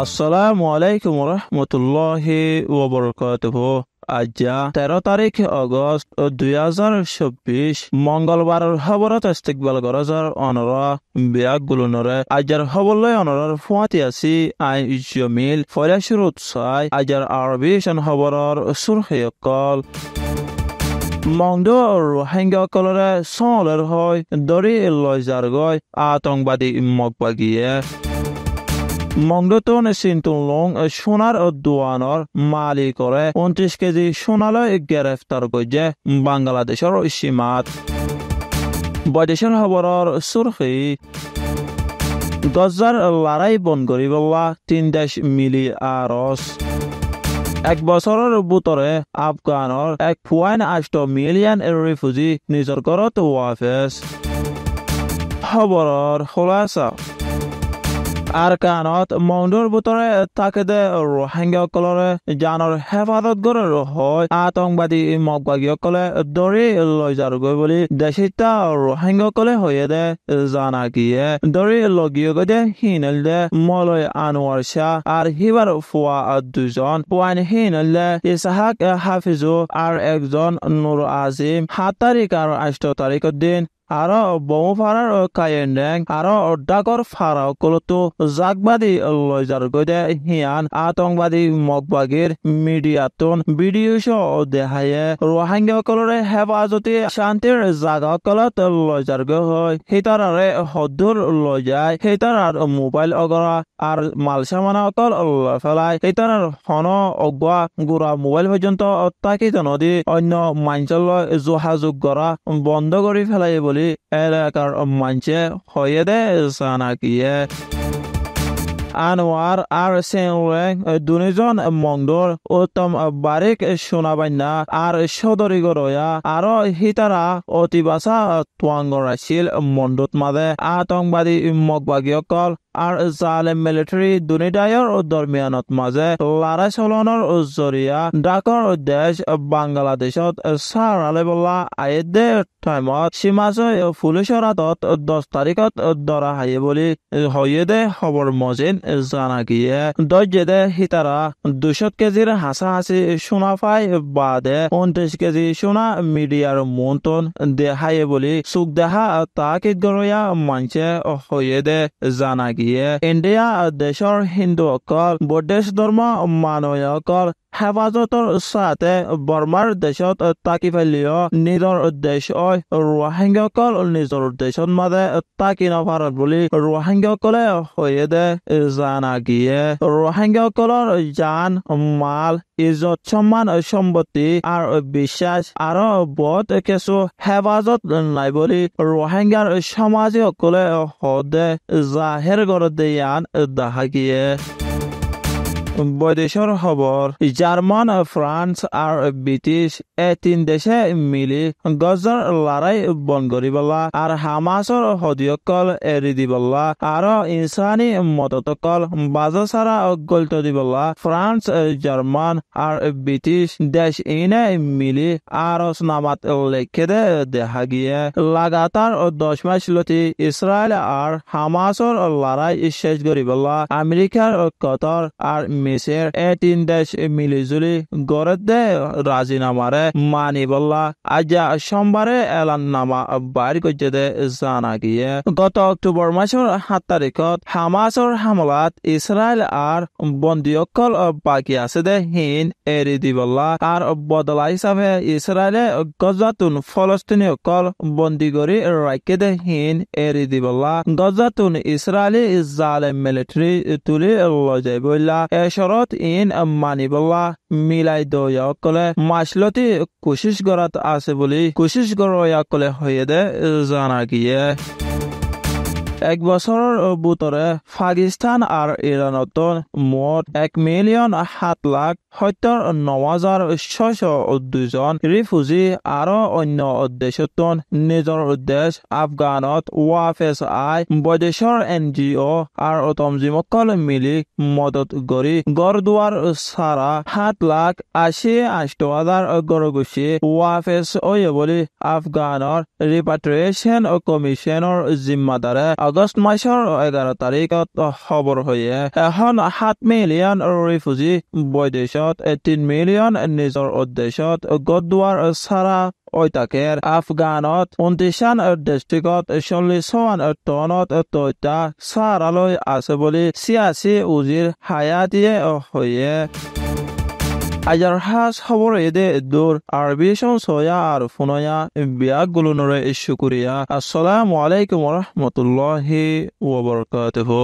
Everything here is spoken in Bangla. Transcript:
আসসালামু আলাইকুম রহমতুল্লাহি ওয়া বারাকাতুহু। আজ 13 তারিখ আগস্ট 2024 মঙ্গলবারের খবরত ইস্তেকবাল গরজর অনরা বিয়াক গুলনরে আজার খবরলৈ অনরার ফুয়াতি আছি আই জমিল ফয়লা শুরুত চাই আজার আরবি শান খবরর সুরহিয়কল মংদ রোহিঙ্গা কলরে সলের হয় দরি লয় জারগয় আতঙ্কবাদী মকবাগিয়ে মংদতন সিন্তুলং সোনার দোয়ানর মালিক করে 29 কেজি সোনালয় গ্রেফতার করছে বাংলাদেশের সীমাত বৈদেশিক খবরের সুরখি গজ্জার লড়াই বন করিবলা 3 দেশ মিলি আরস এক বছরের ভিতরে আফগানৰ 1.8 মিলিয়ন রিফিউজি নিজৰ ঘৰত ওয়াফেস খবরের খোলাসা আরকানত মংডুর ভিতরে তাকেদে রোহিঙ্গাসকলরে জানৰ হেফাজত গড়ের হয় আতঙ্কবাদী মকবাগীসকলে দৰি লৈ যাৰগৈ বুলি দেশিতা রোহিঙ্গাসকলে হয়ে দে জানা গিয়ে দৰি লগিয়ে গদে হিনেল দে মলয় আনোয়ার শাহ আর হিবার ফুয়া দুজন পয়েন্ট হিনেল দে ইসাহাক হাফিজু আর একজন নূর আজিম 7 তারিখ আর 8 তারিখের দিন আরো বমু ফারার কায়েন্ডেং আরো ডাকর ফারাও কলতো জাগবাদী লয়জার গদে হিয়ান আতঙ্কবাদী মকবাগির মিডিয়াতন ভিডিও শো দেখায়ে রোহিঙ্গা কলরে হেফাজতে শান্তির জাগা কলত লয়জার গ হয় হিতারারে হদ্দুর লয় যায় হিতারার মোবাইল অগরা আর মালসামানা অকল ফেলায় হিতারার হন অগবা গুড়া মোবাইল পর্যন্ত তাকিত নদী অন্য মাঞ্চল যোগাযোগ করা বন্ধ করে ফেলাই এলাকার মানছে হয়ে দে জানাকিয়ে আনোয়ার আর সেনরেং দুজন মংডর উত্তম বারিক সোনাবান্না আর সদরি গরয়া আর হিতারা অতিবাসা তোয়াঙ্গর আছিল মণ্ডত মাদে আতঙ্কবাদী মকবাগীসকল আর জালেম মিলিটারি দুনিদায়র দরমিয়ানত মাঝে লড়াই চলনের জরিয়া ডাকৰ দেশ বাংলাদেশত সারালে বলা আয়েদে টাইমত সীমাজয় পুলিশৰ হাতত 10 তারিখত ধরা হাইয়ে বুলি হয়ে দে খবর মজিন জানা গিয়ে দর্জেদে হিতারা 200 কেজির হাসাহাসি সোনা পাই বাদে 29 কেজি সোনা মিডিয়ার মন্তন দেখায়ে বুলি চুক দেখা তাকিদ গরয়া মানছে হয়ে দে জানা গিয়ে ইন্ডিয়া দেশৰ হিন্দুসকল বৌদ্ধ ধৰ্ম মানুসকল হেফাজতৰ সাথে বর্মার দেশত তাকি ফেলিও নিজৰ দেশ রোহিঙ্গাসকল নিজৰ দেশত মাঝে তাকি নপারত বুলি রোহিঙ্গাসকলে হয়ে দে জানা গিয়ে রোহিঙ্গাসকলৰ জান মাল ইজ্জত সম্মান সম্পত্তি আর বিশ্বাস আর বহুত কিছু হেফাজত নাই বুলি রোহিঙ্গার সমাজসকলে হদে জাহের করে দেয়ান দেখা গিয়ে বৈদেশিক খবর জার্মান ফ্রান্স আর ব্রিটিশ 3 দেশে মিলি গজ্জার লড়াই বন করিবলা আর হামাসর হদিয়কল এরি দিবলা আর ইনসানি মদতকল বাজা সারা গলত দিবলা ফ্রান্স জার্মান আর ব্রিটিশ দেশ ইনে মিলি আরস নামাত লেখে দে দেখা গিয়ে লাগাতার 10 মাস লতি ইসরায়েল আর হামাসর লড়াই শেষ করিবলা আমেরিকার কতর আর মিসের 3 দেশ মিলিজুলি গড়ে দে রাজিনামারে মানি বললা আজ সোমবারে এলান নামা বাইর করছে দে জানা গিয়ে গত অক্টোবর মাসের 7 তারিখত হামাসর হামলাত ইসরায়েল আর বন্দীসকল বাকি আছে দে হিন এরি দিবলা আর বদলা হিসাবে ইসরায়েলে গজাতুন ফলস্তিনীসকল বন্দী করে রাখে দে হিন এরি দিবলা গজাতুন ইসরায়েলি জালেম মিলিটারি তুলি লয় যায় বললা শরত ইন মানিবলা মিলাই দয়াকলে মাসলতি কোশিশ করাত আছে বলি কোশিশ কলে হয়ে দে জানা গিয়ে এক বছরের ভিতরে পাকিস্তান আর ইরানত মোট 1,70,9,602 রিফিউজি আর অন্য দেশত নিজৰ দেশ আফগানত ওয়াফেস আই বৈদেশৰ NGO আর তমজিমকল মিলি মদত গড়ি গড় দুয়ার সারা 7,88,000 গড়গুছি ওয়াফেস ওয়ে বলি আফগানৰ রিপাট্রিয়েশন কমিশনের জিম্মাদারে আগষ্ট মাসৰ 11 তাৰিখত খবৰ হয়ে এখন 7 মিলিয়ন ৰিফিউজি বৈদেশত 3 মিলিয়ন নিজৰ উদ্দেশ্যত গদুৱাৰ চাৰা ওইতাকের আফগানত 29 ডিস্ট্রিক্টত 40 টনত তৈতা সারালৈ আছে বুলি সিয়াসি উজির হায়াতিয়ে হয়ে আজার হাস খবর এদে দূর আরবি সয়া আর ফুনয়া বিয়াগুলো নরে শুকুরিয়া আসসালামু আলাইকুম ওয়া রাহমাতুল্লাহি ওয়া বারাকাতুহু